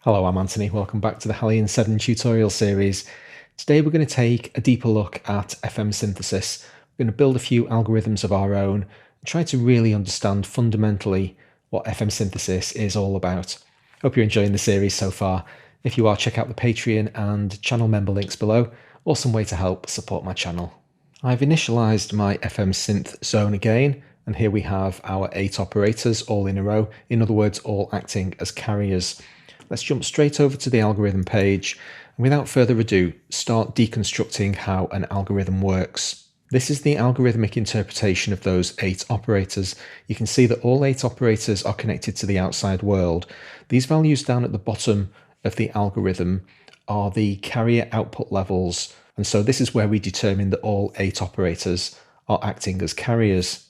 Hello, I'm Anthony. Welcome back to the Halion 7 tutorial series. Today we're going to take a deeper look at FM synthesis. We're going to build a few algorithms of our own and try to really understand fundamentally what FM synthesis is all about. Hope you're enjoying the series so far. If you are, check out the Patreon and channel member links below. Awesome way to help support my channel. I've initialized my FM synth zone again, and here we have our 8 operators all in a row. In other words, all acting as carriers. Let's jump straight over to the algorithm page and without further ado, start deconstructing how an algorithm works. This is the algorithmic interpretation of those 8 operators. You can see that all 8 operators are connected to the outside world. These values down at the bottom of the algorithm are the carrier output levels, and so this is where we determine that all 8 operators are acting as carriers.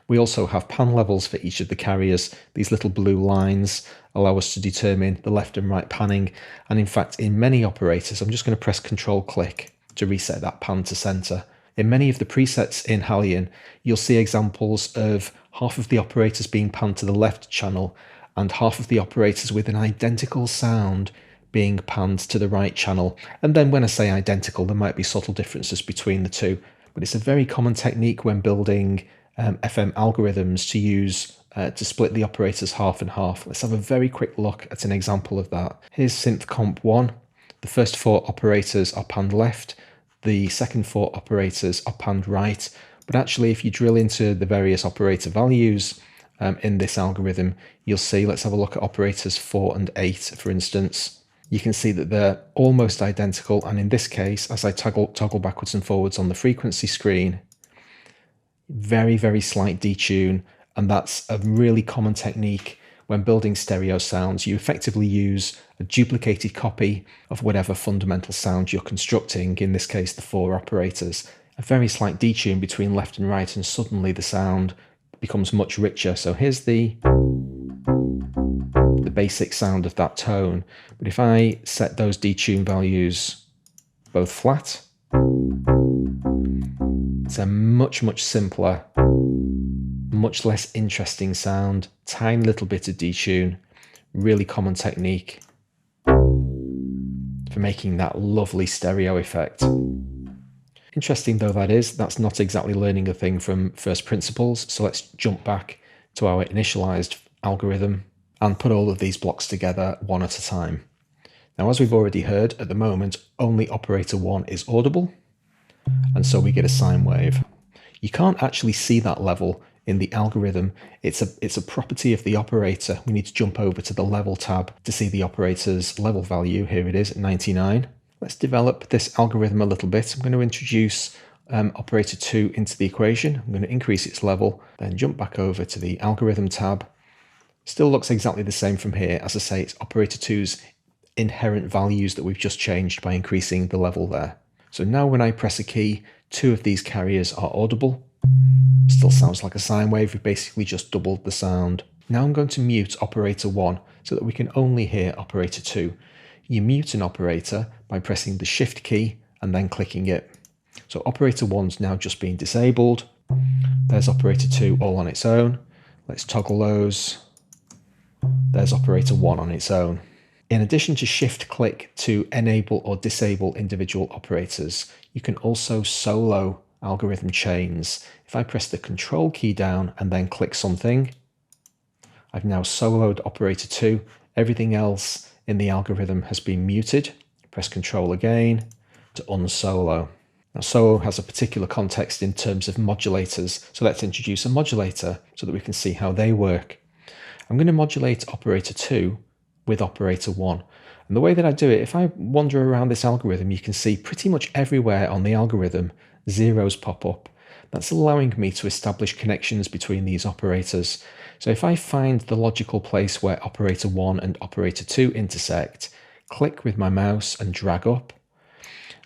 We also have pan levels for each of the carriers. These little blue lines allow us to determine the left and right panning. And in fact, in many operators, I'm just going to press Control-click to reset that pan to center. In many of the presets in Halion, you'll see examples of half of the operators being panned to the left channel and half of the operators with an identical sound being panned to the right channel. And then when I say identical, there might be subtle differences between the two, but it's a very common technique when building FM algorithms to use to split the operators half and half. Let's have a very quick look at an example of that. Here's synth comp 1. The first 4 operators are panned left. The second 4 operators are panned right. But actually, if you drill into the various operator values in this algorithm, you'll see, let's have a look at operators 4 and 8, for instance. You can see that they're almost identical. And in this case, as I toggle backwards and forwards on the frequency screen, very, very slight detune, and that's a really common technique when building stereo sounds. You effectively use a duplicated copy of whatever fundamental sound you're constructing, in this case the 4 operators. A very slight detune between left and right, and suddenly the sound becomes much richer. So here's the basic sound of that tone, but if I set those detune values both flat, it's a much simpler, much less interesting sound, tiny little bit of detune, really common technique for making that lovely stereo effect. Interesting though that is, that's not exactly learning a thing from first principles, so let's jump back to our initialized algorithm and put all of these blocks together one at a time. Now, as we've already heard, at the moment, only operator 1 is audible, and so we get a sine wave. You can't actually see that level in the algorithm. It's a property of the operator. We need to jump over to the level tab to see the operator's level value. Here it is at 99. Let's develop this algorithm a little bit. I'm going to introduce operator 2 into the equation. I'm going to increase its level, then jump back over to the algorithm tab. Still looks exactly the same from here. As I say, it's operator 2's inherent values that we've just changed by increasing the level there. So now when I press a key, 2 of these carriers are audible. Still sounds like a sine wave. We've basically just doubled the sound. Now I'm going to mute operator 1 so that we can only hear operator 2. You mute an operator by pressing the shift key and then clicking it. So operator 1's now just been disabled. There's operator 2 all on its own. Let's toggle those. There's operator 1 on its own. In addition to shift-click to enable or disable individual operators, you can also solo algorithm chains. If I press the Control key down and then click something, I've now soloed operator 2. Everything else in the algorithm has been muted. Press Control again to unsolo. Now, solo has a particular context in terms of modulators, so let's introduce a modulator so that we can see how they work. I'm going to modulate operator 2 with operator 1. And the way that I do it, if I wander around this algorithm, you can see pretty much everywhere on the algorithm, zeros pop up. That's allowing me to establish connections between these operators. So if I find the logical place where operator 1 and operator 2 intersect, click with my mouse and drag up,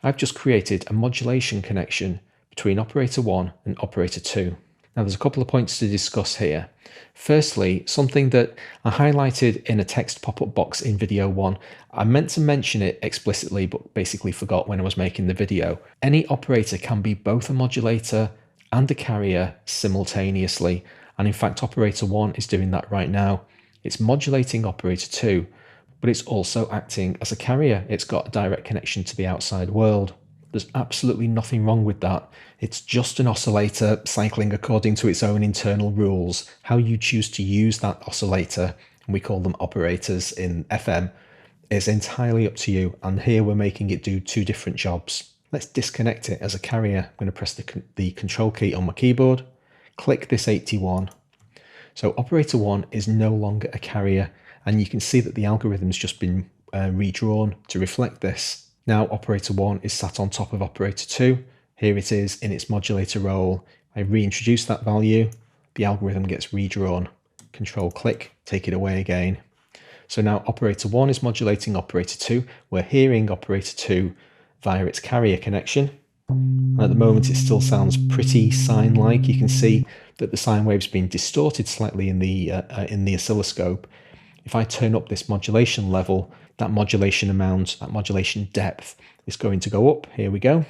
I've just created a modulation connection between operator 1 and operator 2. Now there's a couple of points to discuss here. Firstly, something that I highlighted in a text pop-up box in video 1. I meant to mention it explicitly, but basically forgot when I was making the video. Any operator can be both a modulator and a carrier simultaneously. And in fact, operator 1 is doing that right now. It's modulating operator 2, but it's also acting as a carrier. It's got a direct connection to the outside world. There's absolutely nothing wrong with that. It's just an oscillator cycling according to its own internal rules. How you choose to use that oscillator, and we call them operators in FM, is entirely up to you. And here we're making it do two different jobs. Let's disconnect it as a carrier. I'm going to press the control key on my keyboard, click this 81. So operator 1 is no longer a carrier, and you can see that the algorithm's just been redrawn to reflect this. Now operator 1 is sat on top of operator 2. Here it is in its modulator role. I reintroduce that value, the algorithm gets redrawn. Control click, take it away again. So now operator 1 is modulating operator 2. We're hearing operator 2 via its carrier connection. And at the moment it still sounds pretty sine-like. You can see that the sine wave's been distorted slightly in the oscilloscope. If I turn up this modulation level, that modulation amount, that modulation depth is going to go up. Here we go.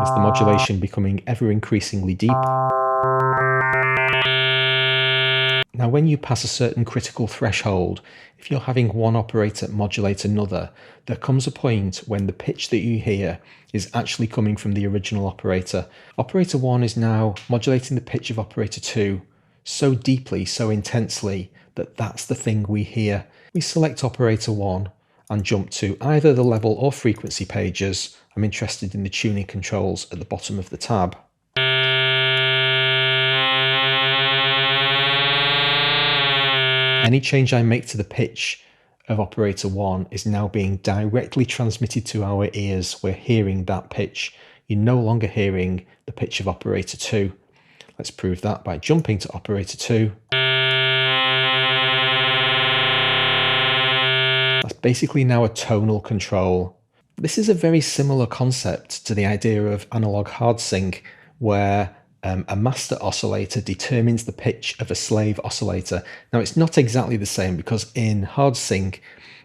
Is the modulation becoming ever increasingly deep. Now, when you pass a certain critical threshold, if you're having one operator modulate another, there comes a point when the pitch that you hear is actually coming from the original operator. Operator 1 is now modulating the pitch of operator 2 so deeply, so intensely, that that's the thing we hear. We select operator 1 and jump to either the level or frequency pages. I'm interested in the tuning controls at the bottom of the tab. Any change I make to the pitch of operator 1 is now being directly transmitted to our ears. We're hearing that pitch. You're no longer hearing the pitch of operator 2. Let's prove that by jumping to operator 2. That's basically now a tonal control. This is a very similar concept to the idea of analog hard sync, where a master oscillator determines the pitch of a slave oscillator. Now, it's not exactly the same, because in hard sync,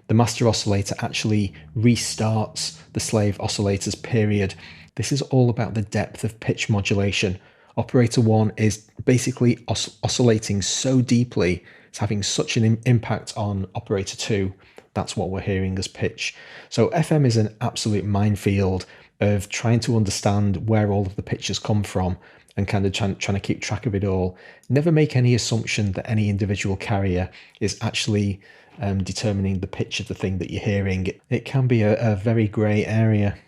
the master oscillator actually restarts the slave oscillator's period. This is all about the depth of pitch modulation. Operator 1 is basically oscillating so deeply, it's having such an impact on operator 2. That's what we're hearing as pitch. So FM is an absolute minefield of trying to understand where all of the pitches come from and kind of trying to keep track of it all. Never make any assumption that any individual carrier is actually determining the pitch of the thing that you're hearing. It can be a very grey area.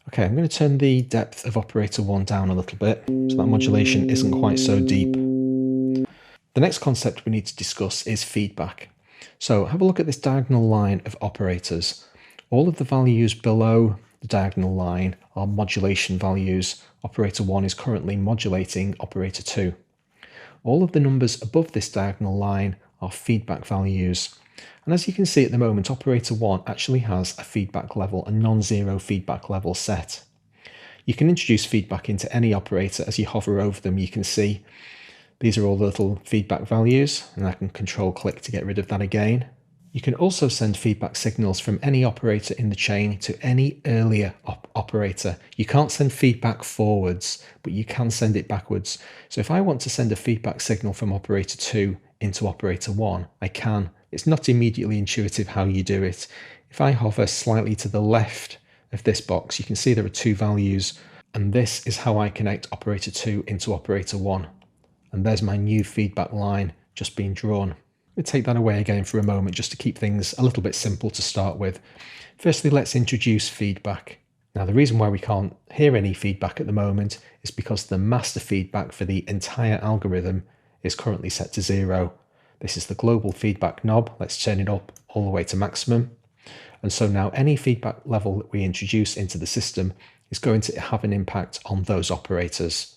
Okay, I'm going to turn the depth of operator 1 down a little bit, so that modulation isn't quite so deep. The next concept we need to discuss is feedback. So have a look at this diagonal line of operators. All of the values below the diagonal line are modulation values. Operator 1 is currently modulating operator 2. All of the numbers above this diagonal line are feedback values. And as you can see at the moment, operator 1 actually has a feedback level, a non-zero feedback level set. You can introduce feedback into any operator. As you hover over them, you can see these are all the little feedback values, and I can control click to get rid of that again. You can also send feedback signals from any operator in the chain to any earlier operator. You can't send feedback forwards, but you can send it backwards. So if I want to send a feedback signal from operator 2 into operator 1, I can. It's not immediately intuitive how you do it. If I hover slightly to the left of this box, you can see there are two values, and this is how I connect operator 2 into operator 1. And there's my new feedback line just being drawn. We'll take that away again for a moment just to keep things a little bit simple to start with. Firstly, let's introduce feedback. Now, the reason why we can't hear any feedback at the moment is because the master feedback for the entire algorithm is currently set to 0. This is the global feedback knob. Let's turn it up all the way to maximum. And so now any feedback level that we introduce into the system is going to have an impact on those operators.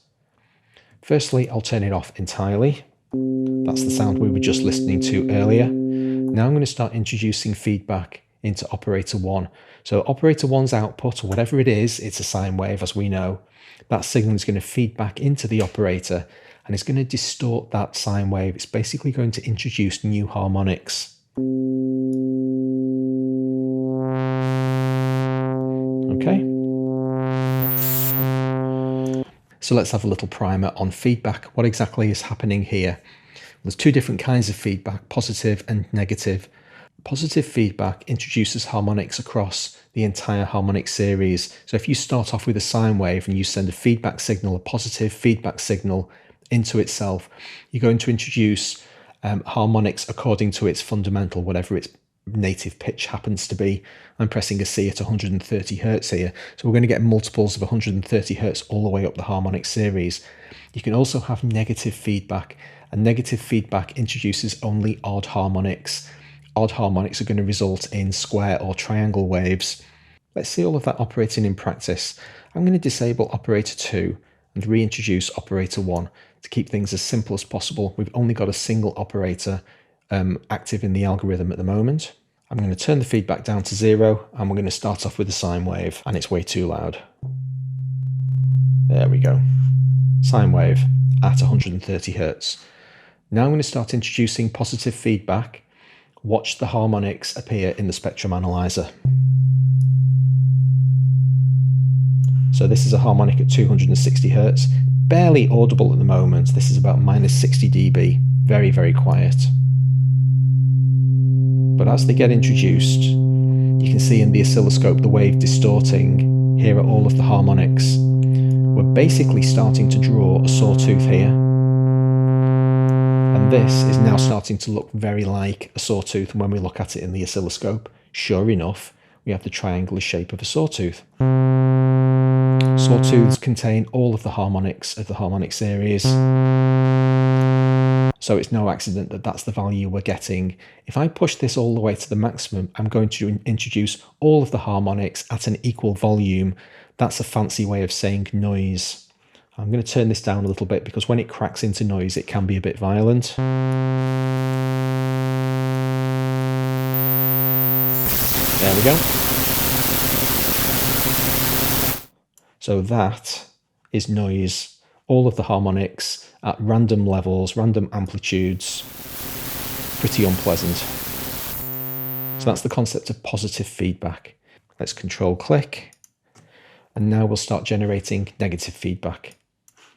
Firstly, I'll turn it off entirely. That's the sound we were just listening to earlier. Now I'm going to start introducing feedback into operator 1. So operator 1's output, or whatever it is, it's a sine wave as we know. That signal is going to feed back into the operator and it's going to distort that sine wave. It's basically going to introduce new harmonics. Okay. So let's have a little primer on feedback. What exactly is happening here? There's two different kinds of feedback, positive and negative. Positive feedback introduces harmonics across the entire harmonic series. So if you start off with a sine wave and you send a feedback signal, a positive feedback signal into itself, you're going to introduce harmonics according to its fundamental, whatever its native pitch happens to be. I'm pressing a C at 130 hertz here, so we're going to get multiples of 130 hertz all the way up the harmonic series. You can also have negative feedback, and negative feedback introduces only odd harmonics. Odd harmonics are going to result in square or triangle waves. Let's see all of that operating in practice. I'm going to disable operator 2 and reintroduce operator 1 to keep things as simple as possible. We've only got a single operator active in the algorithm at the moment. I'm going to turn the feedback down to 0, and we're going to start off with a sine wave, and it's way too loud. There we go. Sine wave at 130 hertz. Now I'm going to start introducing positive feedback. Watch the harmonics appear in the spectrum analyzer. So this is a harmonic at 260 hertz, barely audible at the moment. This is about -60 dB, very, very quiet. But as they get introduced, you can see in the oscilloscope the wave distorting. Here are all of the harmonics. We're basically starting to draw a sawtooth here. And this is now starting to look very like a sawtooth when we look at it in the oscilloscope. Sure enough, we have the triangular shape of a sawtooth. Sawtooths contain all of the harmonics of the harmonic series. So it's no accident that that's the value we're getting. If I push this all the way to the maximum, I'm going to introduce all of the harmonics at an equal volume. That's a fancy way of saying noise. I'm going to turn this down a little bit because when it cracks into noise, it can be a bit violent. There we go. So that is noise. All of the harmonics at random levels, random amplitudes. Pretty unpleasant. So that's the concept of positive feedback. Let's control click. And now we'll start generating negative feedback.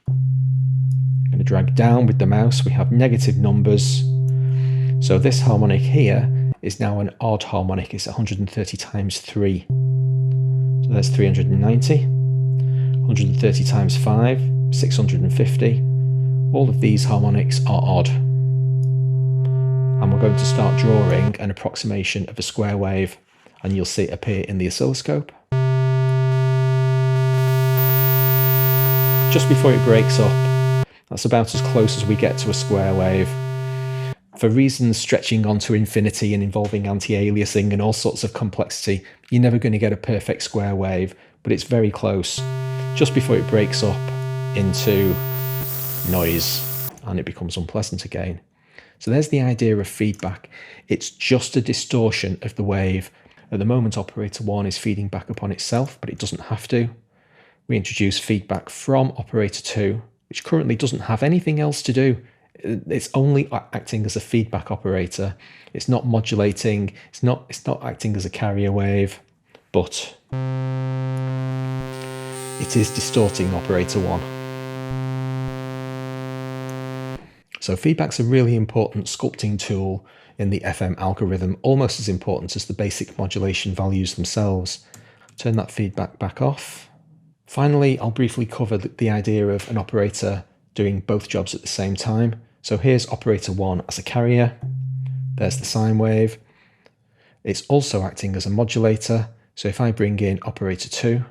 I'm going to drag down with the mouse. We have negative numbers. So this harmonic here is now an odd harmonic. It's 130 times 3. So there's 390. 130 times 5, 650. All of these harmonics are odd. And we're going to start drawing an approximation of a square wave, and you'll see it appear in the oscilloscope. Just before it breaks up, that's about as close as we get to a square wave. For reasons stretching onto infinity and involving anti-aliasing and all sorts of complexity, you're never going to get a perfect square wave, but it's very close. Just before it breaks up into noise and it becomes unpleasant again. So there's the idea of feedback. It's just a distortion of the wave. At the moment, operator 1 is feeding back upon itself, but it doesn't have to. We introduce feedback from operator 2, which currently doesn't have anything else to do. It's only acting as a feedback operator. It's not modulating. It's not acting as a carrier wave, but it is distorting operator 1. So feedback's a really important sculpting tool in the FM algorithm, almost as important as the basic modulation values themselves. Turn that feedback back off. Finally, I'll briefly cover the idea of an operator doing both jobs at the same time. So here's operator 1 as a carrier. There's the sine wave. It's also acting as a modulator. So if I bring in operator 2,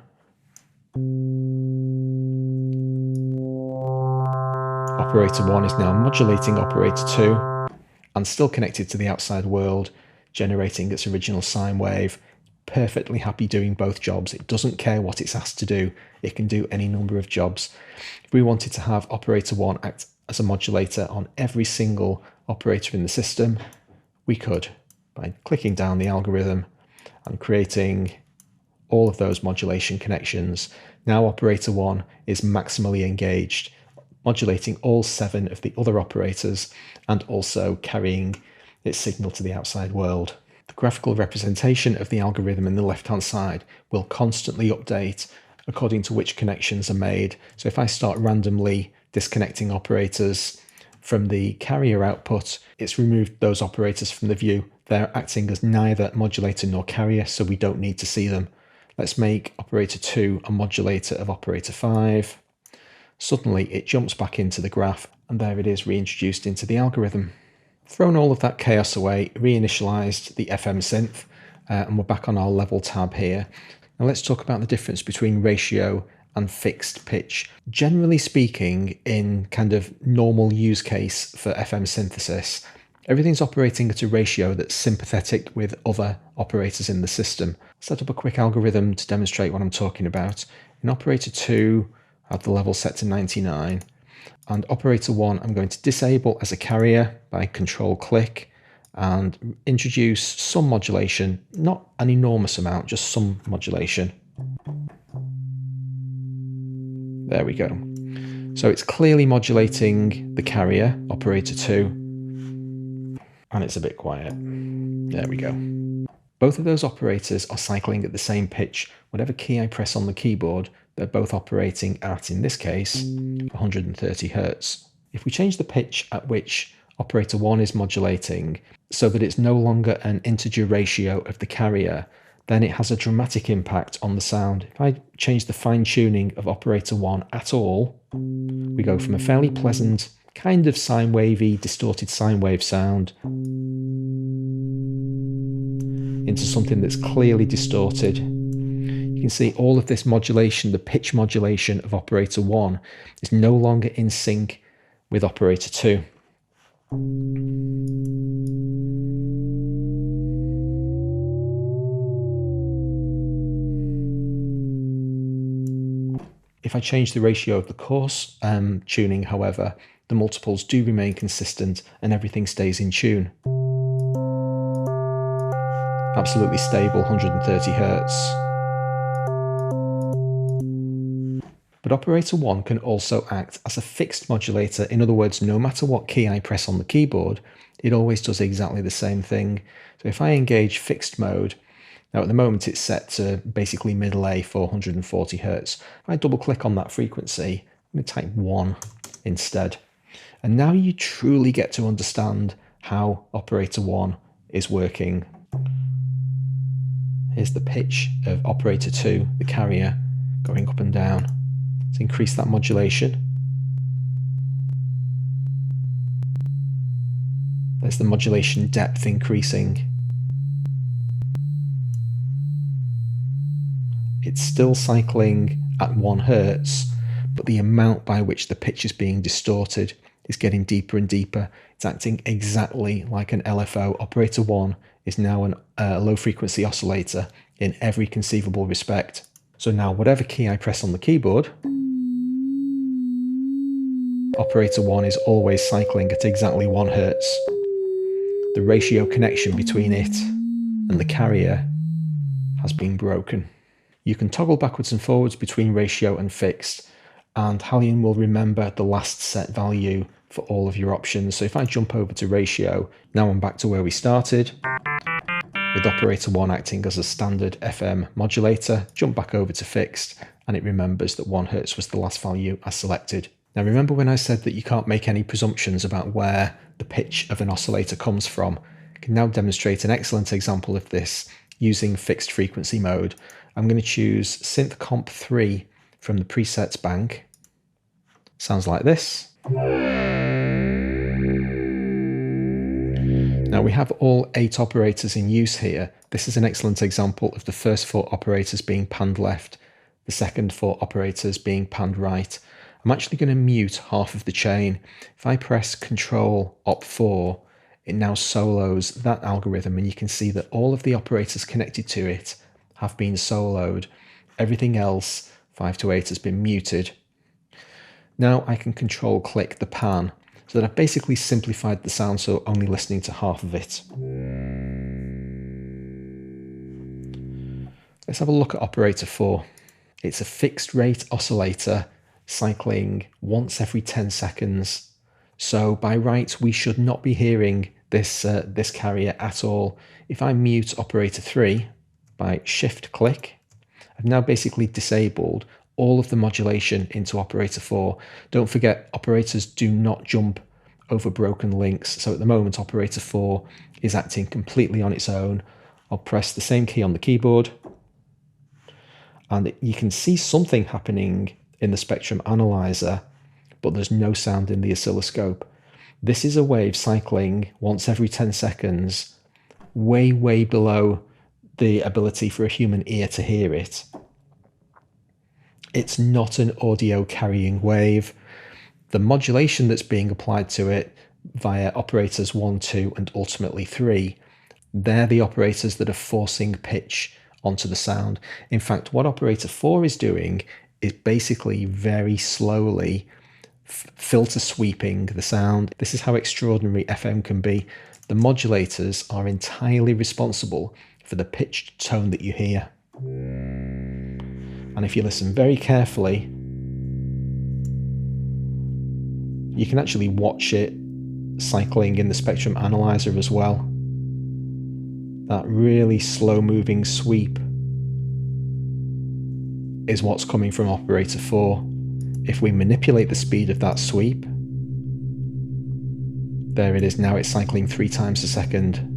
operator 1 is now modulating operator 2 and still connected to the outside world, generating its original sine wave. Perfectly happy doing both jobs. It doesn't care what it's asked to do. It can do any number of jobs. If we wanted to have operator 1 act as a modulator on every single operator in the system, we could by clicking down the algorithm and creating all of those modulation connections. Now operator 1 is maximally engaged, modulating all 7 of the other operators and also carrying its signal to the outside world. The graphical representation of the algorithm in the left-hand side will constantly update according to which connections are made. So if I start randomly disconnecting operators, from the carrier output, it's removed those operators from the view. They're acting as neither modulator nor carrier, so we don't need to see them. Let's make operator 2 a modulator of operator 5. Suddenly it jumps back into the graph, and there it is reintroduced into the algorithm. Thrown all of that chaos away, reinitialized the FM synth, and we're back on our level tab here. Now let's talk about the difference between ratio and fixed pitch. Generally speaking, in kind of normal use case for FM synthesis, everything's operating at a ratio that's sympathetic with other operators in the system. Set up a quick algorithm to demonstrate what I'm talking about. In operator 2, I have the level set to 99. And operator 1, I'm going to disable as a carrier by control-click and introduce some modulation, not an enormous amount, just some modulation. There we go. So it's clearly modulating the carrier, operator 2, and it's a bit quiet. There we go. Both of those operators are cycling at the same pitch. Whatever key I press on the keyboard, they're both operating at, in this case, 130 Hz. If we change the pitch at which operator 1 is modulating so that it's no longer an integer ratio of the carrier, then it has a dramatic impact on the sound. If I change the fine-tuning of operator 1 at all, we go from a fairly pleasant, kind of sine wavy, distorted sine wave sound into something that's clearly distorted. You can see all of this modulation, the pitch modulation of operator 1 is no longer in sync with operator 2. If I change the ratio of the coarse tuning, however, the multiples do remain consistent and everything stays in tune. Absolutely stable, 130 Hz. But operator 1 can also act as a fixed modulator. In other words, no matter what key I press on the keyboard, it always does exactly the same thing. So if I engage fixed mode, now at the moment it's set to basically middle A, 440 Hz. If I double click on that frequency, I'm going to type 1 instead. And now you truly get to understand how operator 1 is working. Here's the pitch of operator 2, the carrier, going up and down. Let's increase that modulation. There's the modulation depth increasing. It's still cycling at 1 Hz, but the amount by which the pitch is being distorted is getting deeper and deeper. It's acting exactly like an LFO. Operator 1 is now a low-frequency oscillator in every conceivable respect. So now whatever key I press on the keyboard, operator 1 is always cycling at exactly 1 Hz. The ratio connection between it and the carrier has been broken. You can toggle backwards and forwards between ratio and fixed, and Halion will remember the last set value for all of your options. So if I jump over to ratio, now I'm back to where we started, with operator 1 acting as a standard FM modulator. Jump back over to fixed, and it remembers that 1 Hz was the last value I selected. Now remember when I said that you can't make any presumptions about where the pitch of an oscillator comes from? I can now demonstrate an excellent example of this using fixed frequency mode. I'm going to choose Synth Comp 3 from the presets bank. Sounds like this. Now we have all 8 operators in use here. This is an excellent example of the first 4 operators being panned left, the second 4 operators being panned right. I'm actually going to mute half of the chain. If I press Ctrl Op 4, it now solos that algorithm, and you can see that all of the operators connected to it have been soloed. Everything else, 5 to 8, has been muted. Now I can control click the pan, so that I've basically simplified the sound, so only listening to half of it. Let's have a look at operator 4. It's a fixed rate oscillator cycling once every 10 seconds. So by right, we should not be hearing this carrier at all. If I mute operator 3 by shift click, I've now basically disabled all of the modulation into operator 4. Don't forget, operators do not jump over broken links. So at the moment, operator 4 is acting completely on its own. I'll press the same key on the keyboard, and you can see something happening in the spectrum analyzer, but there's no sound in the oscilloscope. This is a wave cycling once every 10 seconds, way, way below the ability for a human ear to hear it. It's not an audio carrying wave. The modulation that's being applied to it via operators 1, 2, and ultimately 3, they're the operators that are forcing pitch onto the sound. In fact, what operator 4 is doing is basically very slowly filter sweeping the sound. This is how extraordinary FM can be. The modulators are entirely responsible for the pitched tone that you hear. And if you listen very carefully, you can actually watch it cycling in the spectrum analyzer as well. That really slow moving sweep is what's coming from operator 4. If we manipulate the speed of that sweep, there it is now, it's cycling 3 times a second.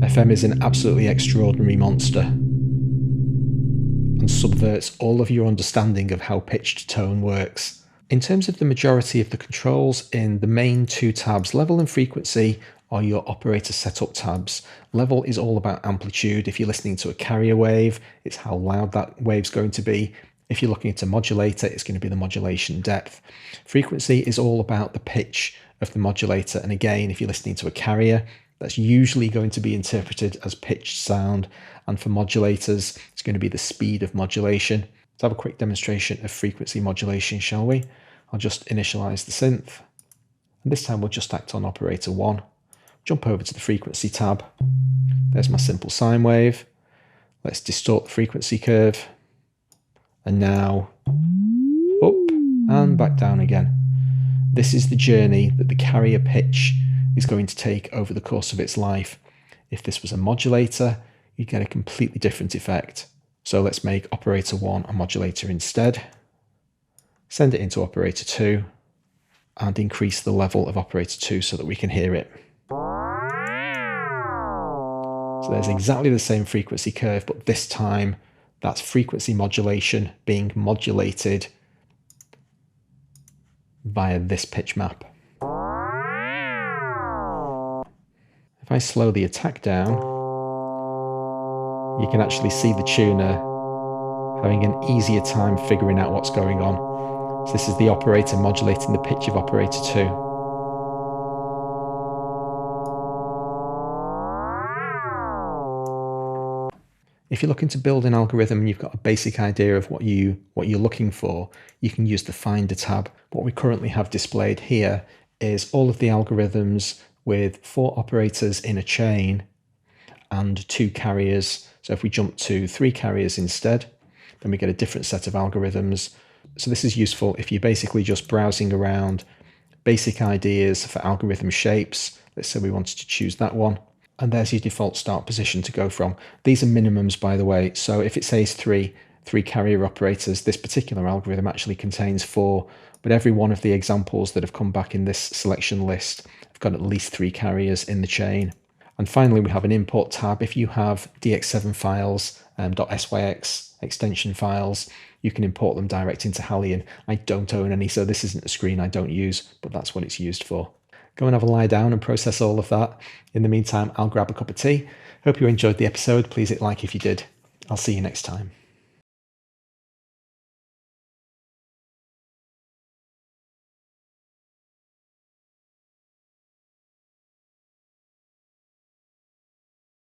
FM is an absolutely extraordinary monster and subverts all of your understanding of how pitched tone works. In terms of the majority of the controls in the main 2 tabs, level and frequency are your operator setup tabs. Level is all about amplitude. If you're listening to a carrier wave, it's how loud that wave's going to be. If you're looking at a modulator, it's going to be the modulation depth. Frequency is all about the pitch of the modulator. And again, if you're listening to a carrier, that's usually going to be interpreted as pitched sound. And for modulators, it's going to be the speed of modulation. Let's have a quick demonstration of frequency modulation, shall we? I'll just initialize the synth. And this time we'll just act on operator 1. Jump over to the frequency tab. There's my simple sine wave. Let's distort the frequency curve. And now up and back down again. This is the journey that the carrier pitch is going to take over the course of its life. If this was a modulator, you'd get a completely different effect. So let's make operator 1 a modulator instead. Send it into operator 2 and increase the level of operator 2 so that we can hear it. So there's exactly the same frequency curve, but this time that's frequency modulation being modulated via this pitch map. If I slow the attack down, you can actually see the tuner having an easier time figuring out what's going on. So this is the operator modulating the pitch of operator 2. If you're looking to build an algorithm and you've got a basic idea of what you're looking for, you can use the Finder tab. What we currently have displayed here is all of the algorithms with 4 operators in a chain and 2 carriers. So if we jump to 3 carriers instead, then we get a different set of algorithms. So this is useful if you're basically just browsing around basic ideas for algorithm shapes. Let's say we wanted to choose that one. And there's your default start position to go from. These are minimums, by the way. So if it says 3 carrier operators, this particular algorithm actually contains 4, but every one of the examples that have come back in this selection list have got at least 3 carriers in the chain. And finally, we have an import tab. If you have DX7 files, .syx extension files, you can import them direct into Halion. I don't own any, so this isn't a screen I don't use, but that's what it's used for. Go and have a lie down and process all of that. In the meantime, I'll grab a cup of tea. Hope you enjoyed the episode. Please hit like if you did. I'll see you next time.